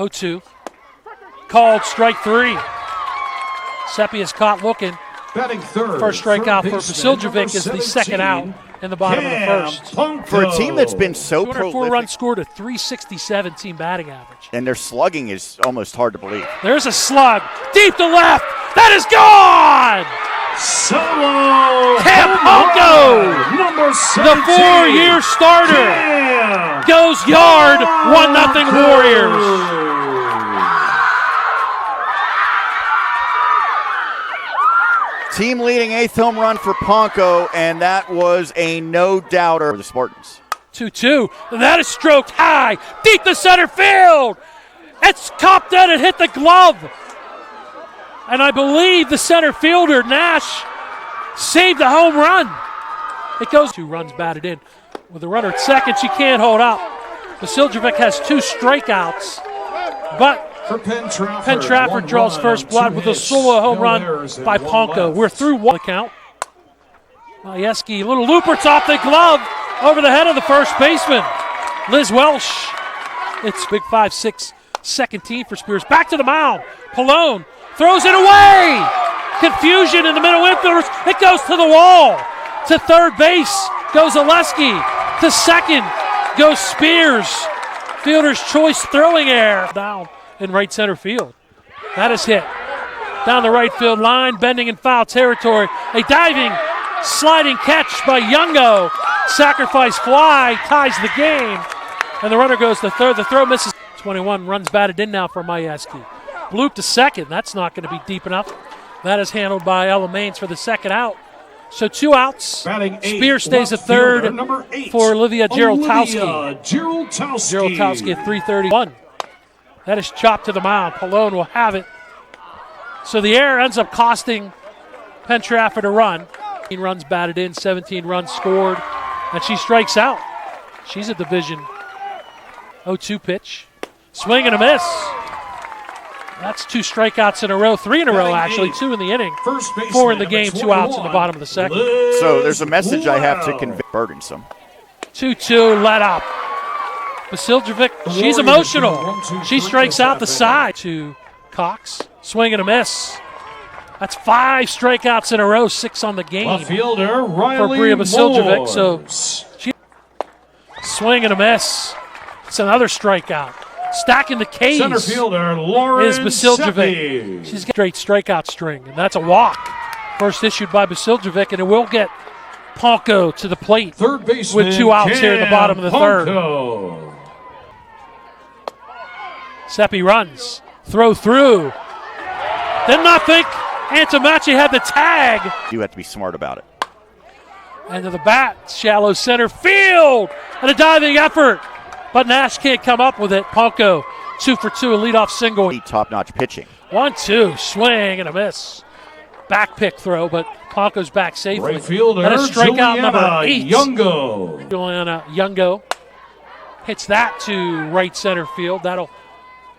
0-2. Called strike 3. Seppi is caught looking. Batting third. First strikeout for Vasiljevic is the second out in the bottom of the first. For a team that's been so 204 prolific, runs scored, a 367 team batting average. and their slugging is almost hard to believe. There's a slug. Deep to left. That is gone! Solo. Cam Ponko, Number 17. the 4-year starter, goes yard. 1-0 Warriors. Team leading 8th home run for Ponko, and that was a no-doubter for the Spartans. 2-2. That is stroked high, deep to center field. It's copped out and hit the glove. And I believe the center fielder, Nash, saved the home run. It goes 2 runs batted in. With the runner at second, she can't hold up. Vasiljevic has 2 strikeouts, but Penn-Trafford draws first blood with a solo home run by Ponko. We're through 1 count. Majewski, little looper, it's off the glove over the head of the first baseman, Liz Welsh. It's big 5-6 second team for Spears. Back to the mound. Pallone throws it away. Confusion in the middle infielders. It goes to the wall. To third base goes Oleski. To second goes Spears. Fielder's choice throwing error. Down in right center field. That is hit. Down the right field line, bending in foul territory. A diving, sliding catch by Youngo. Sacrifice fly ties the game. And the runner goes to third. The throw misses. 21 runs batted in now for Majewski. Bloop to second. That's not going to be deep enough. That is handled by Ella Maines for the second out. So 2 outs. Spears stays at third for Olivia Geroltowski. Geroltowski at 3:31. That is chopped to the mound. Pallone will have it. So the error ends up costing Penn-Trafford a run. 18 runs batted in, 17 runs scored, and she strikes out. She's a Division 0-2 pitch. Swing and a miss. That's 2 strikeouts in a row, 3 in a row actually, 2 in the inning, 4 in the game, 2 outs in the bottom of the second. So there's a message I have to convey. Burdensome. 2-2 let up. Vasiljevic, she's emotional. She strikes out the side to Cox. Swing and a miss. That's 5 strikeouts in a row, 6 on the game for Bria Vasiljevic. So she swing and a miss. It's another strikeout. Stacking the case Center fielder, Lauren is Vasiljevic. Seppi. She's got a straight strikeout string, and that's a walk. First issued by Vasiljevic, and it will get Ponko to the plate Third baseman, with 2 outs here in the bottom of the third. Seppi runs, throw through. Did not think Antamachi had the tag. You have to be smart about it. And to the bat, shallow center field, and a diving effort. But Nash can't come up with it. Ponko, 2 for 2, a leadoff single. Top-notch pitching. 1-2, swing and a miss. Back pick throw, but Ponko's back safely. Right fielder, That is strikeout number 8. Youngo. Juliana Youngo hits that to right center field. That'll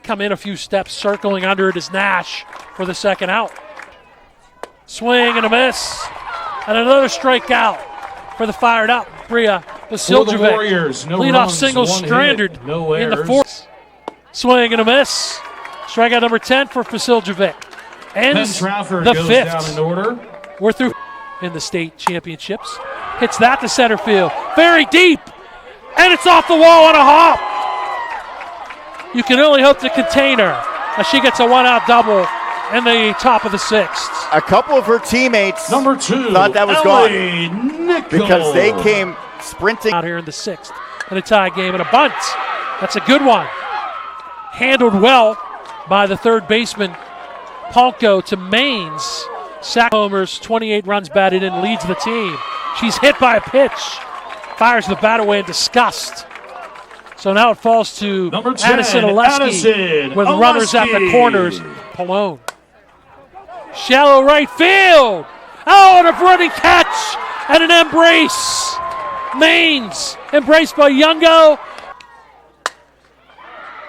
come in a few steps. Circling under it is Nash for the second out. Swing and a miss. And another strikeout for the fired up Bria Vasiljevic. Warriors, no leadoff runs, single 1 stranded hit, no in the errors. 4th. Swing and a miss. Strikeout number 10 for Vasiljevic. Ends Penn-Trafford the goes 5th. down in order. We're through in the state championships. Hits that to center field. Very deep. And it's off the wall on a hop. You can only hope to contain her as she gets a 1-out double in the top of the 6th. A couple of her teammates Number 2, thought that was LA gone Nickel. because they came sprinting. Out here in the 6th in a tie game and a bunt. That's a good one. Handled well by the third baseman, Ponko, to Maines. Sack homers, 28 runs batted in, leads the team. She's hit by a pitch. Fires the bat away in disgust. So now it falls to Number 10, Addison Oleski with runners at the corners. Pallone. Shallow right field. Oh, and a running catch and an embrace. Maines embraced by Youngo.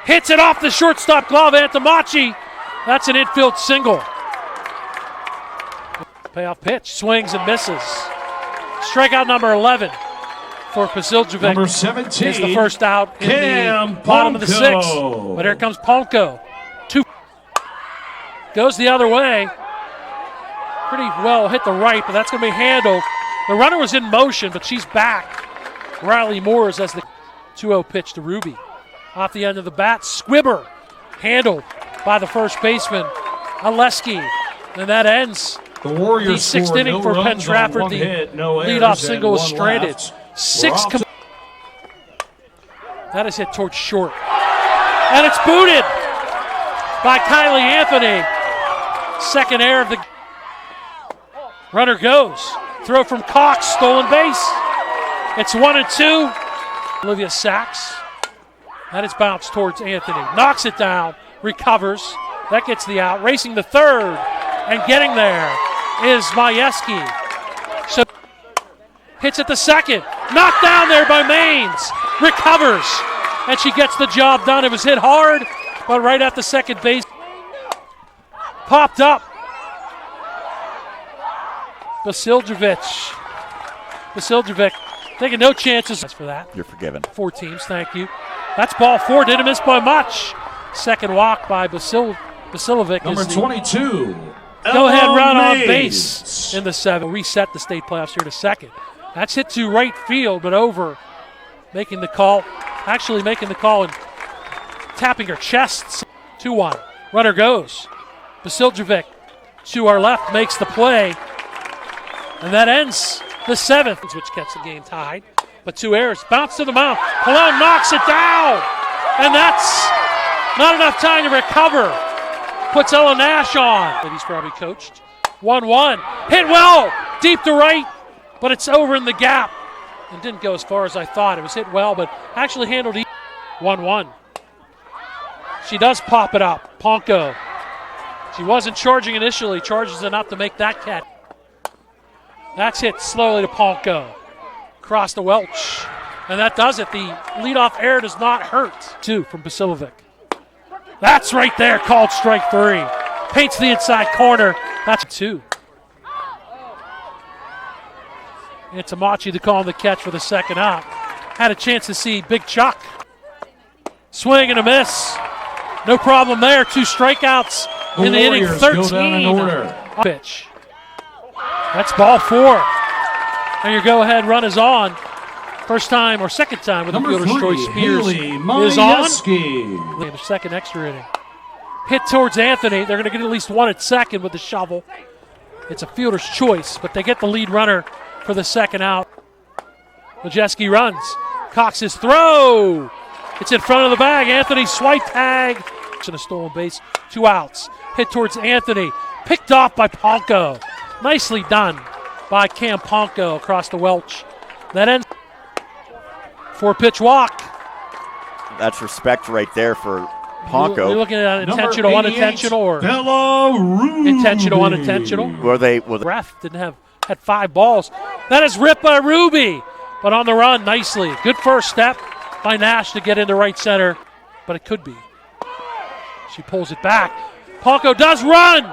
Hits it off the shortstop glove, Antamachi. That's an infield single. Payoff pitch, swings and misses. Strikeout number 11 for Pasiljevic Number 17 is the first out in Cam the bottom of the sixth. Ponko. But here comes Ponko. Goes the other way. Pretty well hit the right, but that's going to be handled. The runner was in motion, but she's back. Riley Moores as the 2-0 pitch to Ruby. Off the end of the bat, Squibber handled by the first baseman, Aleski. And that ends The Warriors the sixth scored inning no for runs Penn-Trafford. on one The hit, no leadoff errors, single and was one stranded. left. That is hit towards short. And it's booted by Kylie Anthony. Second error of the runner goes. Throw from Cox, stolen base. It's 1-2. Olivia Sachs. That is bounced towards Anthony. Knocks it down, recovers. That gets the out. Racing the third and getting there is Majewski. So hits at the second. Knocked down there by Maines. Recovers. And she gets the job done. It was hit hard, but right at the second base. Popped up. Basiljevic taking no chances for that. You're forgiven. 4 teams, thank you. That's ball 4, didn't miss by much. Second walk by Basilovic. Number 22. Go ahead run on Mays. base in the 7. Reset the state playoffs here in a second. That's hit to right field, but over. Making the call and tapping her chest. 2-1. Runner goes. Basiljevic to our left makes the play. And that ends the 7th, which gets the game tied. But 2 errors. Bounce to the mound. Palone knocks it down. And that's not enough time to recover. Puts Ella Nash on. That he's probably coached. 1-1. Hit well. Deep to right. But it's over in the gap. And didn't go as far as I thought. It was hit well, but actually handled 1-1. She does pop it up. Ponko. She wasn't charging initially. Charges enough to make that catch. That's hit slowly to Ponko. Across the Welch. And that does it. The leadoff error does not hurt. 2 from Basilovic. That's right there. Called strike 3. Paints the inside corner. That's 2. And Tamachi to call the catch for the second out. Had a chance to see Big Chuck. Swing and a miss. No problem there. 2 strikeouts in the inning. 13. Go down in order. Pitch. That's ball 4. And your go-ahead run is on. First time or second time with Number the fielder's 3, choice. Spears Haley is on. Majewski. The second extra inning. Hit towards Anthony. They're going to get at least 1 at second with the shovel. It's a fielder's choice, but they get the lead runner for the second out. Majewski runs. Cox's throw. It's in front of the bag. Anthony swipe tag. And a stolen base. 2 outs. Hit towards Anthony. Picked off by Ponko. Nicely done by Cam Ponko across the Welch. That ends 4-pitch walk. That's respect right there for Ponko. You're looking at intentional, unintentional, or Bella Ruby. intentional, unintentional. The Ref had 5 balls. That is ripped by Ruby, but on the run nicely. Good first step by Nash to get into right center, but it could be. She pulls it back. Ponko does run,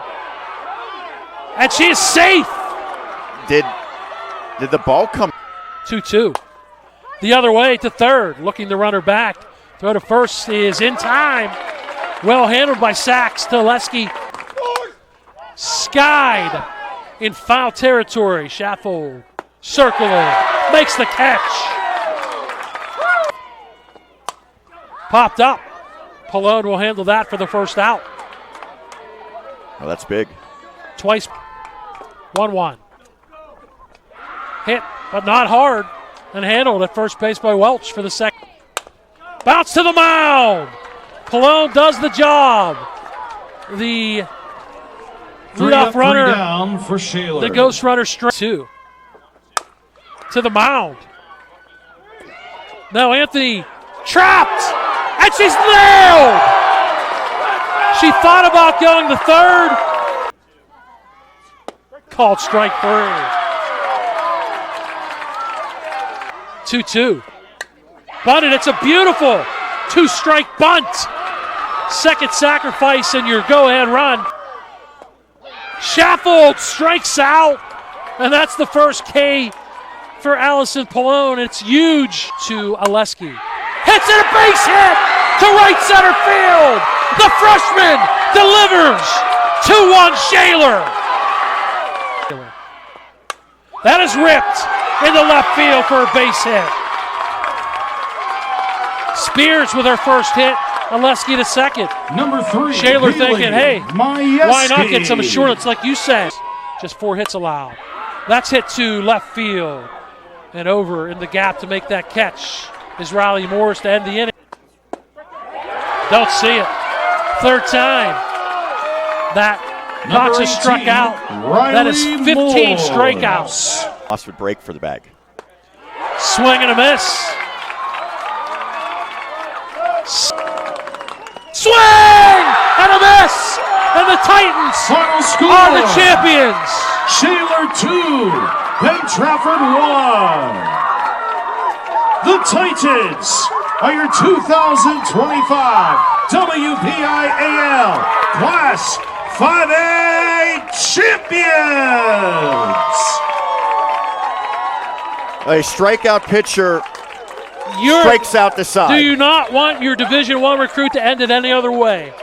and she is safe. Did the ball come? 2-2. The other way to third, looking the runner back. Throw to first is in time. Well handled by Sachs. Teleski skied in foul territory. Schaffel circling, makes the catch. Popped up. Palone will handle that for the first out. Oh, that's big. Twice. 1-1. Hit, but not hard. And handled at first base by Welch for the second. Bounce to the mound. Palone does the job. The leadoff runner, down for Shaler. the ghost runner, straight 2 to the mound. Now Anthony trapped, and she's nailed. She thought about going to third. Called strike 3. 2-2. Bunted. It's a beautiful 2-strike bunt. Second sacrifice and your go-ahead run. Shaffold strikes out, and that's the first K for Allison Pallone. It's huge to Oleski. Hits it, a base hit to right center field. The freshman delivers. 2-1 Shaler. That is ripped into left field for a base hit. Spears with her first hit. Oleski to second. Number 3. Shaler thinking, hey, why not get some Majewski. assurance like you said? Just 4 hits allowed. That's hit to left field. And over in the gap to make that catch is Riley Morris to end the inning. Don't see it. Third time. That Fox has struck out. That is 15 Morris. strikeouts. Lost would break for the bag. Swing and a miss. Swing and a miss. And the Titans Final score. are the champions. Shaler 2, Penn-Trafford 1. The Titans are your 2025 WPIAL Class 5A champions. A strikeout pitcher You're, strikes out the side. do you not want your Division I recruit to end it any other way?